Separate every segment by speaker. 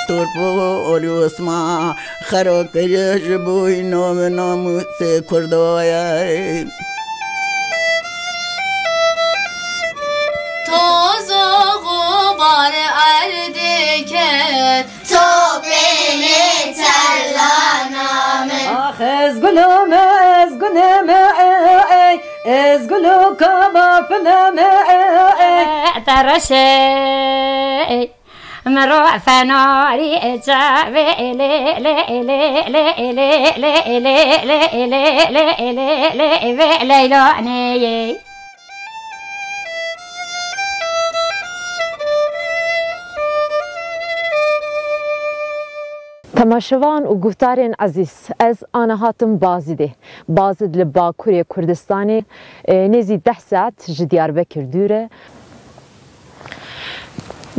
Speaker 1: تربو اولیوسما خرا کریش بوی نام ناموس کردوای
Speaker 2: توز و غبار اردکت تو بینی تلانامه
Speaker 3: آخ از گلوم از گلو کما فنامه
Speaker 4: ترشي مروع فناري جابي لي لي لي لي لي لي لي لي لي ليلوني
Speaker 5: تماشوان و گفتارین عزیز از آن هاتم بازیده بازد لباکوری کردستانی نزی 10 ساعت جدیاربکر دوره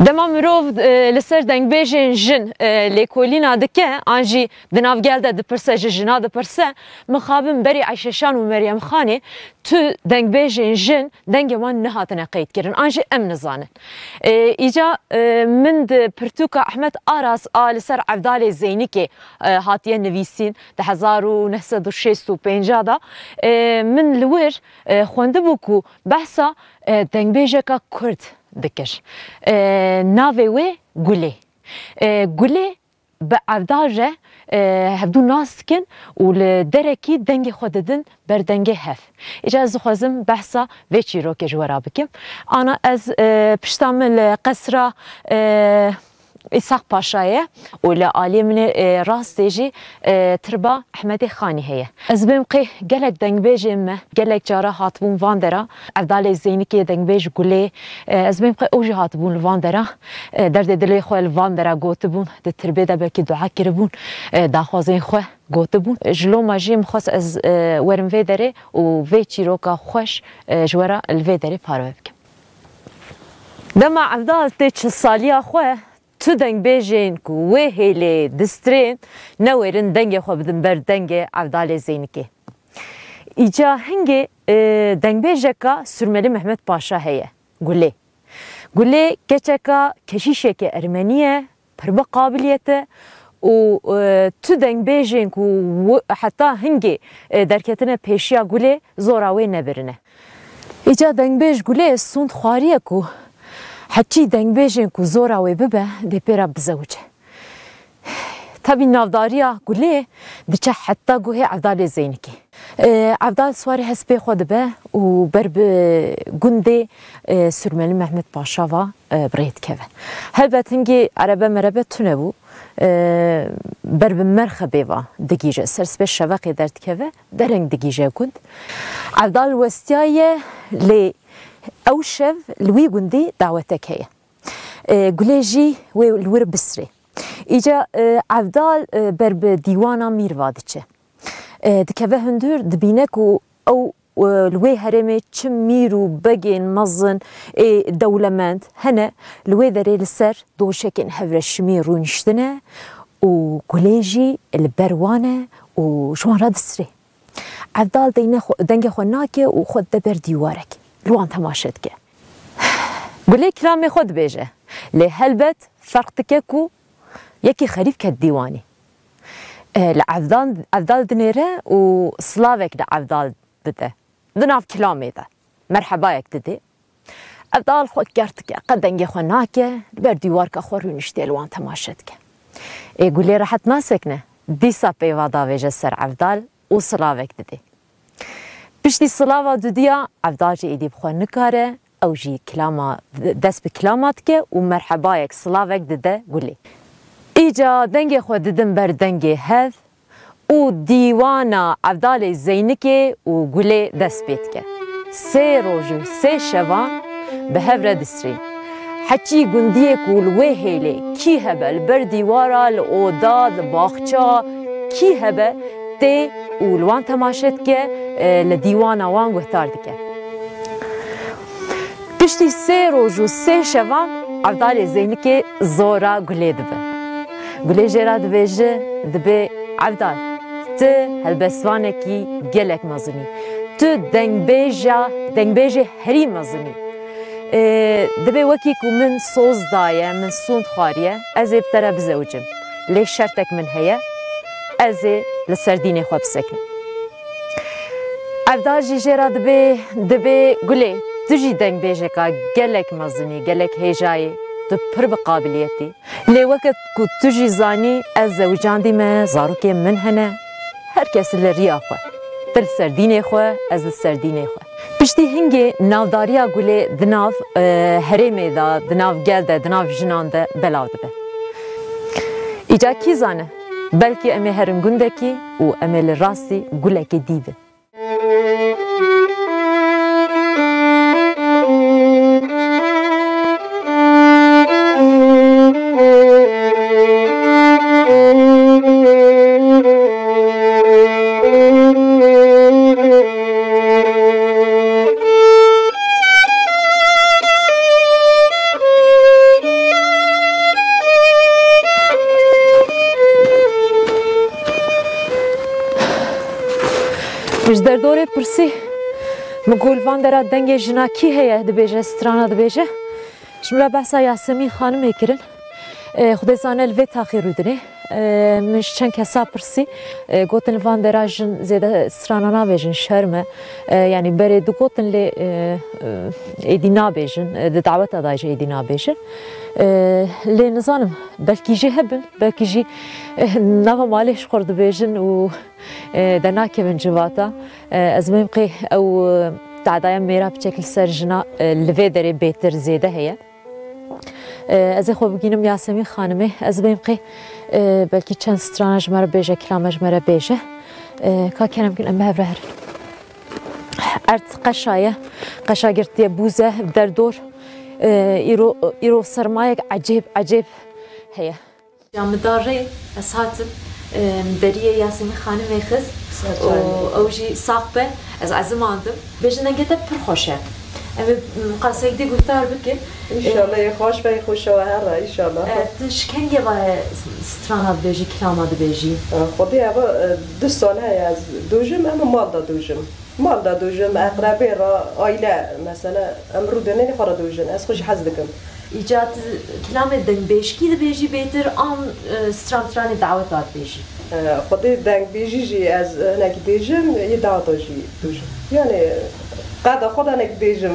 Speaker 5: دما مروف لسر دنگ بیجین جن لیکولینا دکه آنجی دناوگل ده دپرسه جنا دپرسه مخابم بری عیششان و مریم خانی تو دنگ بیجین جن دنگ وان نهاتن قید کرن آنجی ام نزانن ایجا من ده پرتوکا احمد آراس آل سر عبدال زینی که هاتیه نویسین ده 1965 دا من لور خونده بکو بحثا دنگ بیجه که کرد دکر ناوی و گله گله به عبدالجه هفدو ناس کن و لدرکی دنگ خوددن بر دنگ هف اجازه خوازم بحثا ویچی رو که جوارا بکم انا از پشتامل قصرا إسحاق باشاية ولا عالي من راستيجي تربا أحمد خاني هي أزبم قي جلك دنبيج ما جلك جارا هاتبون فاندرا عبدالله زيني كي دنبيج قولي أزبم قي أوجي هاتبون الفاندرا درد دلي خو الفاندرا قوتبون التربية ده بلكي دعاء كربون داخوازين خو قوتبون جلو ما جيم خاص از ورم فيدري و فيتشي روكا خوش جورا الفيدري باروبك دما عبدال تيتش الصالية خوه تو دنگ بیجین کو و هیله دسترین نویرن دنگ خو بدن بر دنگ عبدال زینکی ایجا هنگی دنگ بیجکا سرملی محمد پاشا هیه گله کچکا کشیشه که ارمنیه پربا قابلیته و تو دنگ بیجین کو حتی هنگی درکتنه پیشیا گله زوراوی نبرنه ایجا دنگ بیج گله سوند خواریه کو حتی دنگ بیجین کو زورا وی ببه دی پیرا بزوجه تابی نافداریا گله دیچه حتی گوه عبدال زینکی عبدال سواری حسبی خود به و بر به گنده سرملی محمد پاشا و برید که هلبت هنگی عربه مربه تونه بو بر به مرخبه و دگیجه سرس به شوقی درد که درنگ دگیجه گند عبدال وستیای لی او شف لوی گندی دعوتك هي گلیجی و الور بسری ایجا عبدال برب دیوانا میروادچه دکوه هندور دبینک و او لوی هرمه چم میرو بگین مزن دولمند هنه لوی داری لسر دوشکن هفرش میرو نشتنه و گلیجی البروانه و شوان را دسری عبدال دنگ خو ناکه و خود دبر دیوارک لوان تماشت که گلی کلامی خود بیجه لی هلبت فرق تکه یکی خریف که دیوانی لعبدال دنیره و سلاوک لعبدال دده دناف کلامی ده مرحبا یک دده عبدال خود کرد که قدنگی خو ناکه بر دیوار که خور نشتی لوان تماشت که گلی راحت ناسکنه دیسا پیوادا بیجه سر عبدال و سلاوک دده پشتی سلاوا دودیا عبدال جی ایدی بخواه نکاره او جی کلاما دست به کلامات که و مرحبا یک سلاوک دده گلی ایجا دنگ خود ددن بر دنگ هف و دیوانا عبدال زینکی و گلی دست بیت که 3 روز و 3 شبان به هفره دسترین حچی گندیه کولوه هیله کی هبه بر دیوارا لعودا لباخچا کی هبه تی اولوان تماشت که لدیوان وان گفتار دکه پشتی 3 روز و 3 شبان عبدال زینی که زورا گله دبه گله جرا دبیجه دبه عبدال تو هلبسوانه کی گلک مزنی تو دنگ بیجه هری مزنی دبي وكيك ومن صوص داية من صوت خارية أزي بترى بزوجم ليش شرطك من هي أزي للسردينة خو بسكن أفداجي جرا دبي قولي تجي دنگ بيجكا قلك مزني قلك هيجاي تبر بقابليتي لي وقت كنت تجي زاني الزوجان دي ما زاروكي من هنا هركس اللي رياخه تل سردينه خو از السردينه خو بشتي هنگي نافداريا قولي دناف هرمي دا دناف گل دا دناف جنان دا بلاو دبه ايجا كي زانه بلكي امي هرن گندكي و امي لراسي قولكي ديده دردوره پرسی مقول وان درا دنگ جنا کی هيا دبيجه سترانا دبيجه شمرا بحثا ياسمين خانم يكرن خدای زانه الوی تاخیر دنی منش چند کسا پرسی گوتن وان درا جن زیاده سترانا نبیجن شرمه یعنی بره دو گوتن لی ایدی نبیجن دعوت ادایج ایدی نبیجن لی نزانم بلکی جی هبن بلکی جی نوا مالش خورد بیجن و دناکه من جواتا از ممقی او تعدایم میرا بشکل سرجنا الوی دری بهتر زیاده هیا از خو بگینم یاسمین خانمه از بمقی بلکی چند سترانج مرا بیجه کلامج مرا بیجه که کنم کنم به هر ارت قشا گرتی بوزه در دور ایرو سرمایه عجیب هیا جامداری از هاتم دریه یاسمین خانمه خست او جی ساقبه از عزماندم بیجه نگه پرخوشه اما قصیده گفتار بکن
Speaker 6: انشالله یه خوش و یه خوش و هر را انشالله
Speaker 5: تشکنگه با سترانات بیجی کلامات بیجی
Speaker 6: خودی اما 2 ساله از دوجم اما مال دا دوجم اقربه را آیله مثلا امرو دنینی خورا دوجن از خوش حز دکم
Speaker 5: ایجاد کلام دنگ بیشکی دا بیجی بیتر آن سترانترانی دعوتات بیجی
Speaker 6: خودی دنگ بیجی جی از هنگی دیجم یه دعوتا جی دوجم یعنی قاعدة خدها أنا قديجم.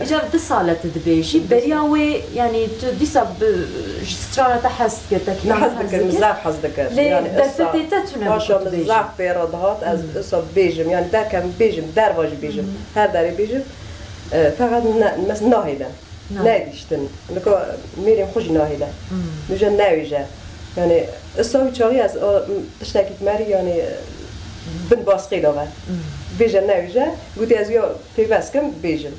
Speaker 5: إجا 2 سالة تدبيجي برياوي يعني تديسا بسترانة تحس كتك.
Speaker 6: نحس ذكر مزاف حس ذكر.
Speaker 5: يعني دفتيتاتنا.
Speaker 6: ما شاء الله مزاف بيرضهات از إصاب بيجم يعني ده كان بيجم دار واجي بيجم هذا داري بيجم فقط مثلا ناهيلا ناديشتن نكو ميريم خوش ناهيلا نجا ناويجا يعني إصابي شاغي از تشتكي ماري يعني بن باسقي دوغا. بیجن نویجه گویی از یا پیوست کم بیجن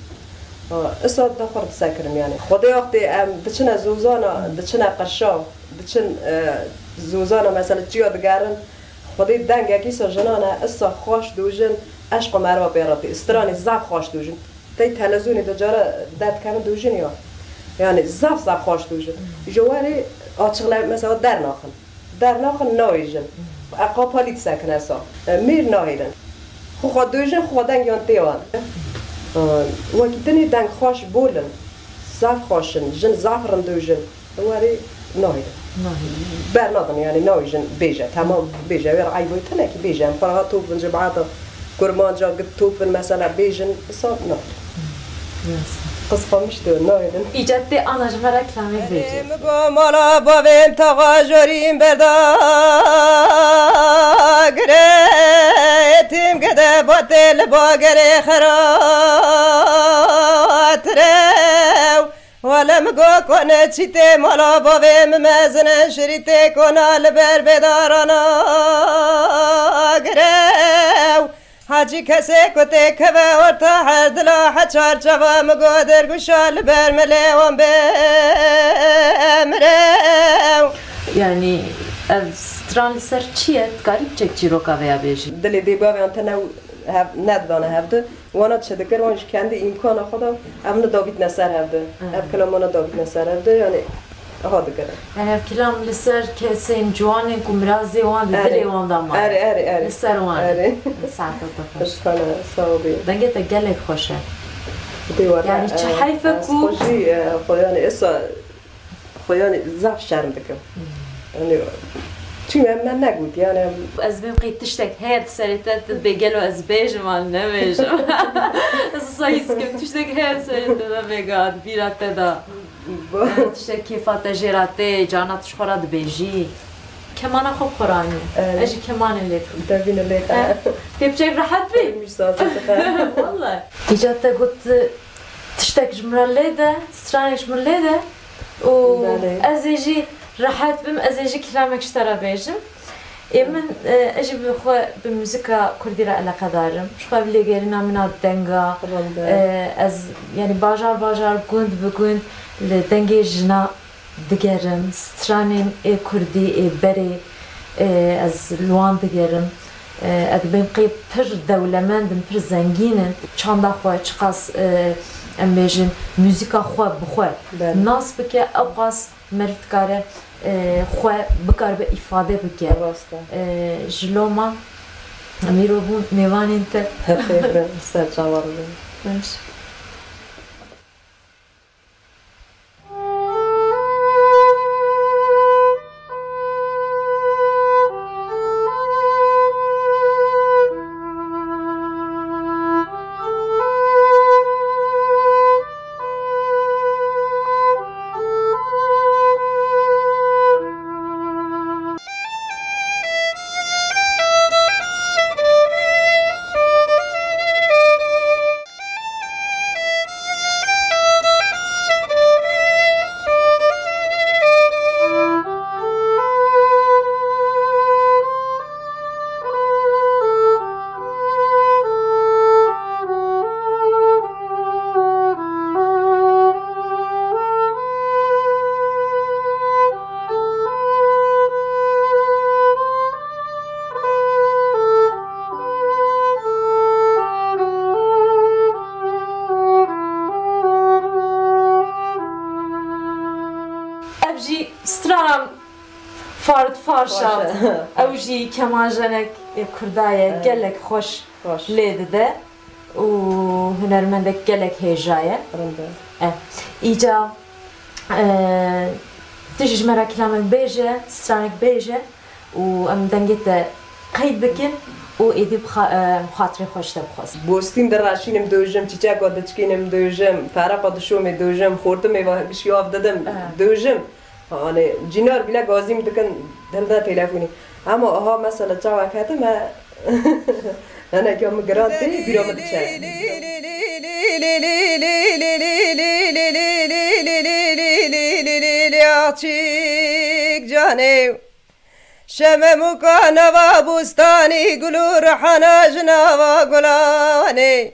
Speaker 6: اصلا دخورد سکرم یعنی خدای وقتی دچن زوزانا دچن قشا دچن زوزانا مثلا چیا دگرن خدای دنگ اکی سرجنانه اصلا خوش دوجن عشق مرا بیراتی استرانی زاف خوش دوجن تی تلزونی دجاره داد کم دوجن یا یعنی زاف خوش دوجن جواری آچغله مثلا در ناخن نویجن اقاپالیت سکن اصلا میر ناهیدن خود دوجن خودن یان تیوان وقتی دنگ خوش بولن زاف خوشن جن زافرن دوجن واری ناهیدن برنادن یعنی ناهیدن بیجه تمام بیجه ویر عیبوی تنه کی بیجه فرها توفن جبعاتا کرمان جا قد توفن مثلا بیجن صار ناهیدن قصفا مشتو ناهیدن
Speaker 5: ایجاد آنا جمره کلامی بیجه
Speaker 6: مگو مالا باوین تاقا جوریم بردا تیم گده باطل باگره خرات رو ولا مگو کنه چیته مالا باویم مزنه شریته کنه لبر بدارانا گرو حاجی کسی کته که به ورطا حدلا حچار چوا مگو درگوشا لبر ملیوان بمرو
Speaker 5: یعنی ستران سر چیه؟ قریب چک چی رو کاویا بیشی؟
Speaker 6: دلی دیبا بیان تنو ندانه هفته وانا چه دکر وانش کندی امکان خودم امن داوید نصر هفته اف کلامانا داوید نصر هفته یعنی ها دکره
Speaker 5: یعنی اف کلام لسر کسین جوانی کمرازی وان دلی وان دام
Speaker 6: اره
Speaker 5: لسر وان
Speaker 6: اره
Speaker 5: ساعت تا خوش
Speaker 6: اشکانه صاحبی
Speaker 5: دنگه تا گلک خوشه
Speaker 3: يعني تحيفك
Speaker 6: خوشي خوياني إسا خوياني زعف شرم بكم يعني شو ما نقول يعني
Speaker 5: أزبي بقيت تشتك هاد سريتات بيجلو أزبيج ما نمج صحيح كم تشتك هاد سريتات بيجاد بيرات دا تشتك كيف تجراتي جانا تشخرات بيجي كمان أخو قراني أجي كمان اللي
Speaker 6: تبين اللي
Speaker 5: تبشك راحت بي
Speaker 6: مش صادقة
Speaker 5: والله إجت قلت تشتك جمرليدة ستراني جمرليدة و أزيجي راحت بم أزيجي كلامك اشترى بيجم من أجي بخو بموسيقى كرديرة علاقة دارم شخو بلي غيرنا من الدنگا از يعني باجار گوند بگوند لدنگي جنا دگرم سترانين كردي بري از لوان دگرم ادبين قيب پر دولمند پر زنگين چاندا خو چقاس ام بيجن موسيقى خو بخو ناس بك اوقاس مرتكاره خو بکار به ifade بکه جلوما امیرو بون میوان انت
Speaker 6: خير سر جوار
Speaker 5: ماشي سترام فارد فارشات او جي كمان جنك كرداية قالك خوش ليدده و هنرمندك قالك هيجاية ايجا تجي مرة كلامك بيجة سترانك بيجة و ام دنگت قيد بكن و ايدي بخاطري خوش تبخص
Speaker 6: بوستين دراشينم دوجم چيچا قدچكينم دوجم فرق قدشوم دوجم خورتم ايوه ياف ددم دوجم يعني جنار بلا غازيم دكن دلدا تليفوني اما ها مثلا جوا كاتم انا كم قراتي بيرام تشا يعطيك جاني شمم كان بستاني قلور حنا جناوا قلاني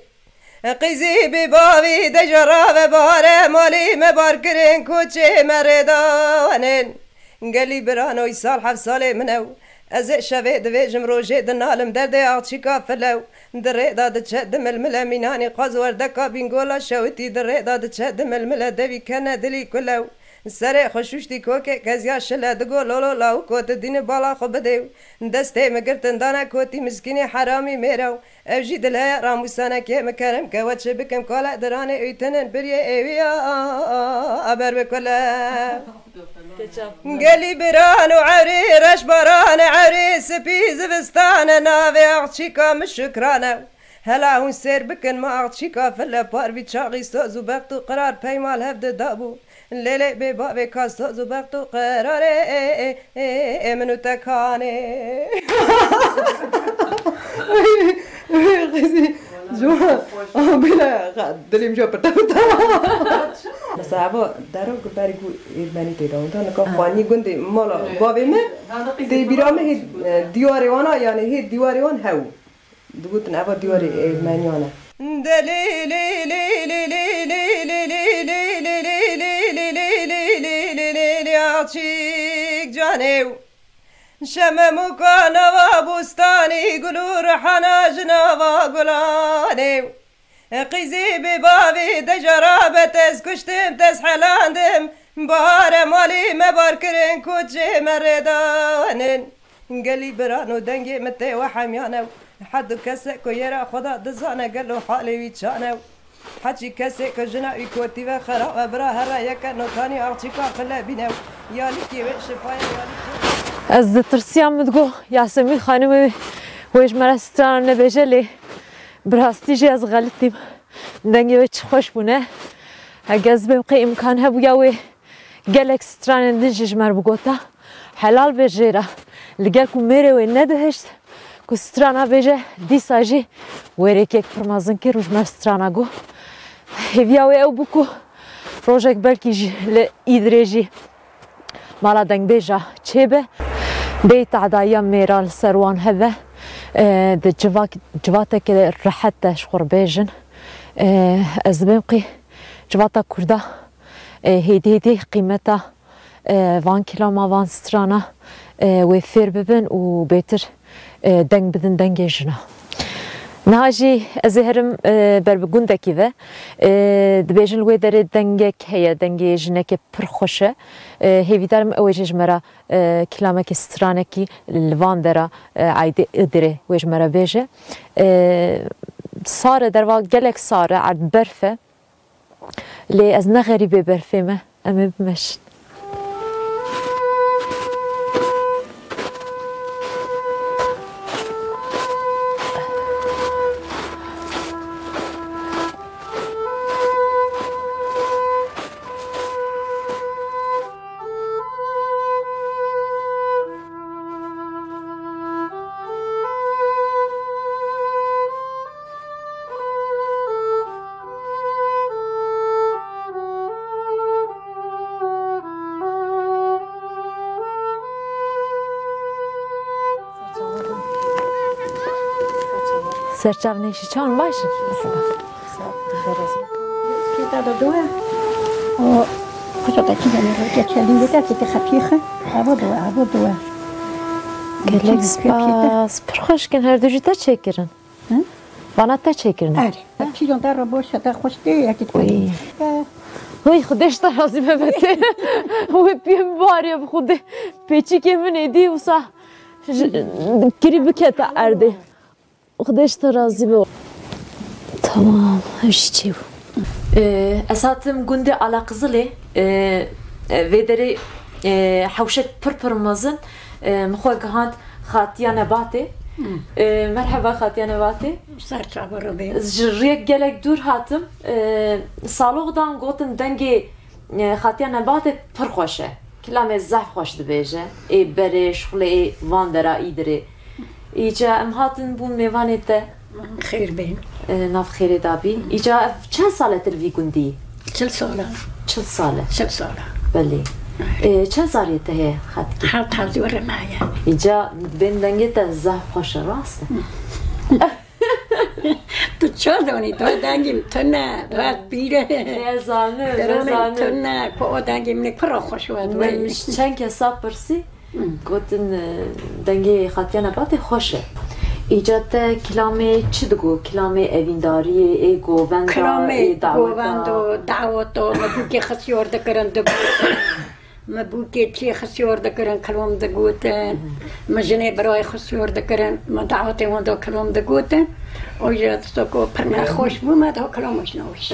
Speaker 6: قيزي ببابي دجرا ببارة مالي مباركرين كوتشي مردانين قالي برانو يسال حف صالي منو ازق شفي دفيجم روجي دنالم دردي اعطشي كافلو دريدا دتشدم الملا ميناني قاز وردكا بينقولا شوتي دريدا دتشدم الملا دبي كان دلي كلو سري خشوشتي كوكي كزيا شلا دقول لولو لاو كوت الدين بالا خبديو دستي مقرتن دانا كوتي مسكيني حرامي ميرو اوجي دلها راموسانا كي مكرم كواتش بكم كولا دراني ايتنن بريا ايويا ابر بكلا قالي بران وعري رش بران عري سبي زبستان نافي اعطيكا مش شكرانا هلا هون سير بكن ما اعطيكا فلا بار بيتشاغي استوزو بغتو قرار بيمال هفد دابو ليلي ببابي كاستو زبغتو قراري منو تكاني غزي جوا بلا دليم جو بتاتا بس ابو دارو كباري كو ماني تيرو انا كواني غندي مالا بابي ما دي بيرام هي ديواري وانا يعني هي ديواري وان هاو دغوت نابا ديواري ماني وانا دليلي لي لي لي لي لي يعطيك جانيو شمم كان بستاني قلور حنا جنابا قلانيو قيزي ببابي دجرابة كشتم تسحلاندم بهار مالي مباركرين كوتشي مردانن قالي برانو دنجي متي وحميانو حد كسك ويرا خدا دزانا قالو حالي ويتشانو حجي كسي كجنا يكوتي وخرا برا هرا يك نوتاني أعطيك خلا بينا يا لكي شفايا يا لكي
Speaker 5: از ترسیام مدگو یاسمین خانم ویش مرا ستران نبیجه براستی جی از غلطیم دنگی ویچ خوش بونه اگه از بمقی امکان هبو یاوی گلک ستران اندنجش مر بگوتا حلال بیجه را لگل کو میره وی ندهشت کو سترانا بیجه دی ساجی ویره که یک پرمازن که روش مر سترانا گو هیویاوی او بکو روژک بلکی جی لئیدره جی مالا دنگ بیجه چه به بيت عدايا ميرال سروان هذا د جواتك رحت شخور بيجن ازبقي جواتا كردا هيدي قيمتها وان كيلو ما وان سترانا وفير ببن وبيتر دنگ بدن دنگ جنا ناجي ازهرم بربگوندکی و دبیجن وی داره دنگک هیا دنگی جنکی پرخوشه هیویدارم اویج مرا کلامک سترانکی لوان داره عیده ادره ویج مرا بیجه ساره در واقع گلک ساره عرض برفه لی از نغریبه برفه ما اما بمشن سرچاو نیشی چان باشه
Speaker 7: كده دوا و خشوطة كده نروح كتشالين بتاعي تخفيخة أبو دوا
Speaker 5: گلک سپاس پرخوش کن هر دو جتا چکرن وانا تا چکرن
Speaker 7: آره پیرون در رو باشه تا خوش دی اگه توی
Speaker 5: وای خودش تا رازی ببته وای پیم باری اب خوده پیچی که من ایدی و سا کری بکتا ارده خودش تا رازی به tamam هشی چی بو اساتم گنده علا قزلی ویدری حوشت پر مازن مخواه گهاند خاتیا نباته مرحبا خاتیا نباته
Speaker 7: سرچاو رو بیم
Speaker 5: جریک گلک دور هاتم سالوغ دان گوتن دنگی خاتیا نباته پر خوشه کلام زحف خوش دبیجه ای بره شغل ای وان درا ایدره ایجا ام هاتن بون میوانه ده
Speaker 7: خیر بین
Speaker 5: ناف خیره دابی ایجا چند ساله تلوی گندی؟
Speaker 7: 40 ساله
Speaker 5: 40 ساله
Speaker 7: 40 ساله
Speaker 5: بله چند سالیته هی خطکی؟
Speaker 7: حال تازور معايا
Speaker 5: ایجا بین دنگی تا زحف خوش راسته
Speaker 7: تو چه دانی تو دنگیم تو نه تو بیره
Speaker 5: نزانه
Speaker 7: تو نه کو دنگیم نه پر خوش ود
Speaker 5: چند کسا پرسی گوتن دنگی خاتیا نبات خوشه ایجاد کلامه چی دگو؟ کلامه اوینداری ای گووند
Speaker 7: کلامه گووند و دعوت و مبوکی خسیور دکرن دگو مبوکی چی خسیور دکرن کلام دگوتن مجنه برای خسیور دکرن مدعوت وندو کلام دگوتن ایجاد سکو پرنا خوش بومد ها کلامش نوش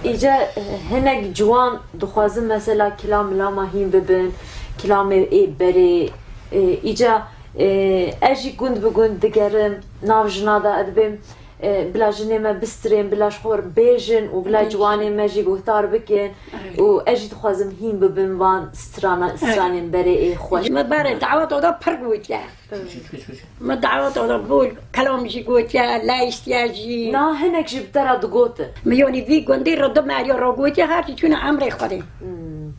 Speaker 5: ایجا هنگ جوان دخوازم مثلا کلام لاما هیم ببین کلام ای بری ایجا اجی گند بگند دگرم ناو جنادا ادبیم بلا جنه ما بسترین بلا شخور بیجن و بلا جوانه ما جی گوهتار بکن و اجی دخوازم هیم ببین وان سترانین بری ای خوش
Speaker 7: ما بره دعوت اودا پر گوید یا ما دعوت اودا بول کلام جی گوید یا لایست یا جی
Speaker 5: نا هنگ جی بدرا دگوته
Speaker 7: میونی وی گندی رو دو ماریا رو گوید یا هرچی چون عمره خودی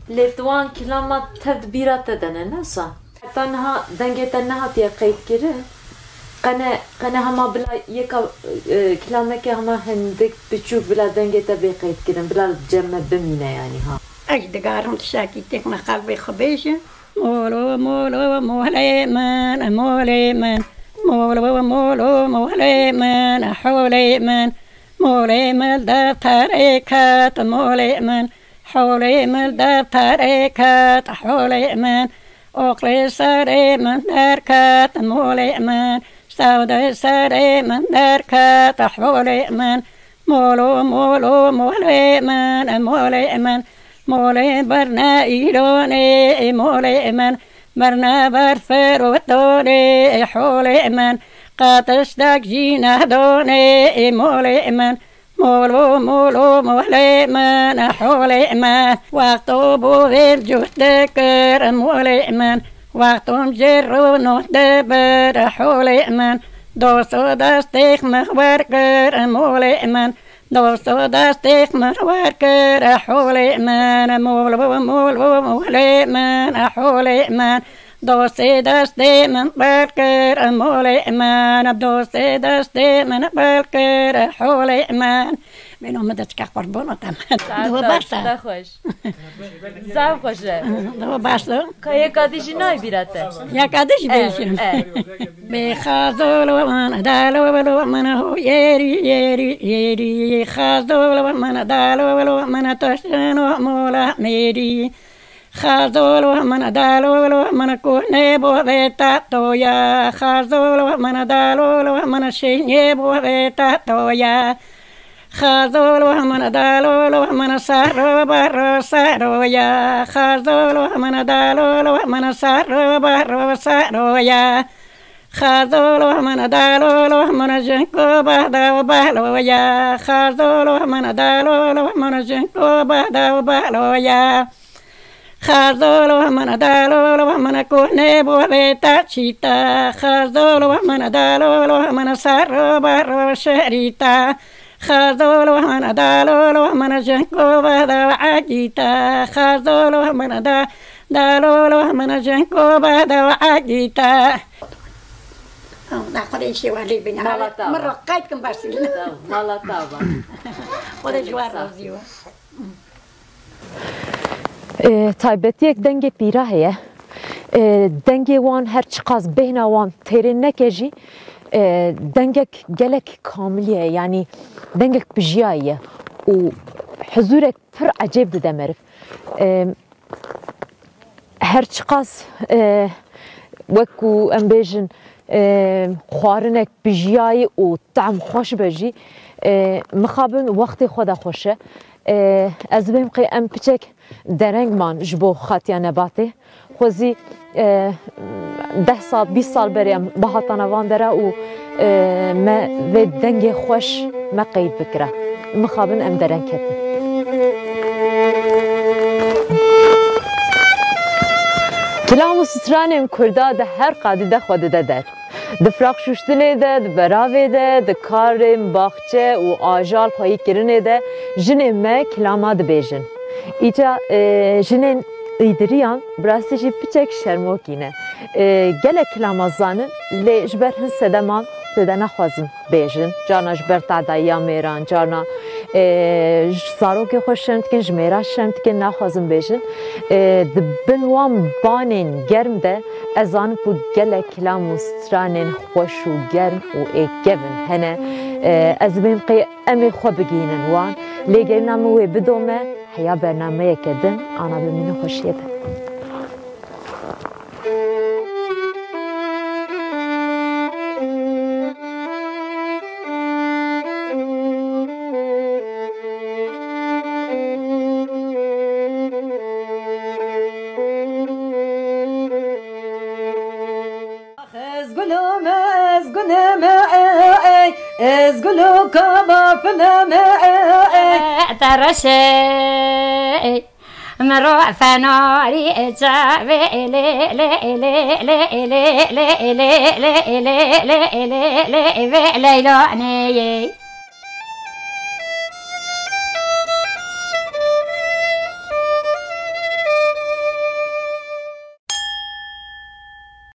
Speaker 5: لیتوان کلامات تدبیرات دنه نسا تنها دنگه تنها تیا قید کرده قنه هما بلا یکا کلامه که هما هندک بچوک بلا دنگه تا بی قید کردن بلا جمع بمینه یعنی ها
Speaker 7: اجدگارم تشاکی تک ما قلبی خبیشه مولو مولو مولی من مولی من مولو مولو مولی من حولی من مولی من در تاریکات مولی من حولی من در تاریکات حولی من اقلی سری من در کات مولی من سودای سری من در کات حولی من مولو مولو مولي من مولي من مولي برنا إيراني مولي من برنا برفر وطوني حولي من قاتش داك جينا دوني مولي من مولو مولو مولي من حولي من وقتو بوذيل جهدكر مولي من وقتم جرو نهدبر حولي من دوستو دستيخ مخبركر مولي من دوستو دستيخ مخبركر حولي من مولو مولو مولي من حولي من دوستی دستی من برکر مولی من دوستی دستی من برکر حولی من من اومدت که قربانتم دو باشا
Speaker 5: خوش زم خوشه
Speaker 7: دو باشا
Speaker 5: که یک آدیشی نای بیرته
Speaker 7: یک آدیشی بیشم بخازول من دالول من هو یری یری یری خازول من دالول من تشنو مولا میری خازول من دالول من كوني بوذيتا تويا خازول من دالول من شيني بوذيتا تويا خازول من دالول من سارو بارو سارويا خازول من دالول من سارو بارو سارويا خازول من دالول من جنكو بهدو بالويا خازول من دالول من جنكو بهدو بالويا خازول من دالول من كوني بوذيتا شيتا خازول من دالول من سارو بارو شريتا خازول من دالول من جنكو بهدو عجيتا خازول من دالول من جنكو بهدو عجيتا دا خدای شوالی بین مرة قايدكم بارسلنا
Speaker 5: مالا تابا
Speaker 7: خدای جوار رازیو
Speaker 5: تایبەتیەک دەنگێ پیرە هەیە دەنگێ وان هەرچی قاس بێنە وان تێرێن نەکەژی دەنگێک gelek کاملیە یعنی دەنگێک پژیاییە و حزورێک پڕ عەجێب دەدە مەرف هەرچی قاس وەکو ئەم بێژن خواردنێک پژیایی و تەعم خۆش بەژی مخابن وەختی خۆدا خۆشە ez bêm qê em piçek derengman ji bo xatiya nebatê xwezî 10 sal 20 sal berê em bihatana van dere û me vê dengê xweş me qeyd bikire mixabin em dereng ketin Kilam û stranên Kurda di her qadî de xwe dide der di firaqşûştinê de, di beravê de, di karên baxçe û ajal xweyîkirinê de jinê me kilama dibêjin. Îca jinên îdiriyan bi rastî jî piçek şermokî ne. Gelek kilama zanin lê ji ber hin sedeman têde nexwazin bêjin. Carna ji ber tedayiya mêran, carna ji zarokê xwe şerm dikin, ji mêra şerm dikin naxwazin bêjin. Di bin wan banên germ de ez zanim ku gelek kilam û stranên xweş û germ û êkgevin hene. Ez bêm qê em ê xwe bigînin wan. Lêgerîna min wê bidome heya bernameyeke din ana bimînin xweşiyê de.
Speaker 3: ezgulu kaba filme
Speaker 4: ترشي مروع فناري جاوي لي لي لي لي لي لي لي لي لي لي لي ليلاني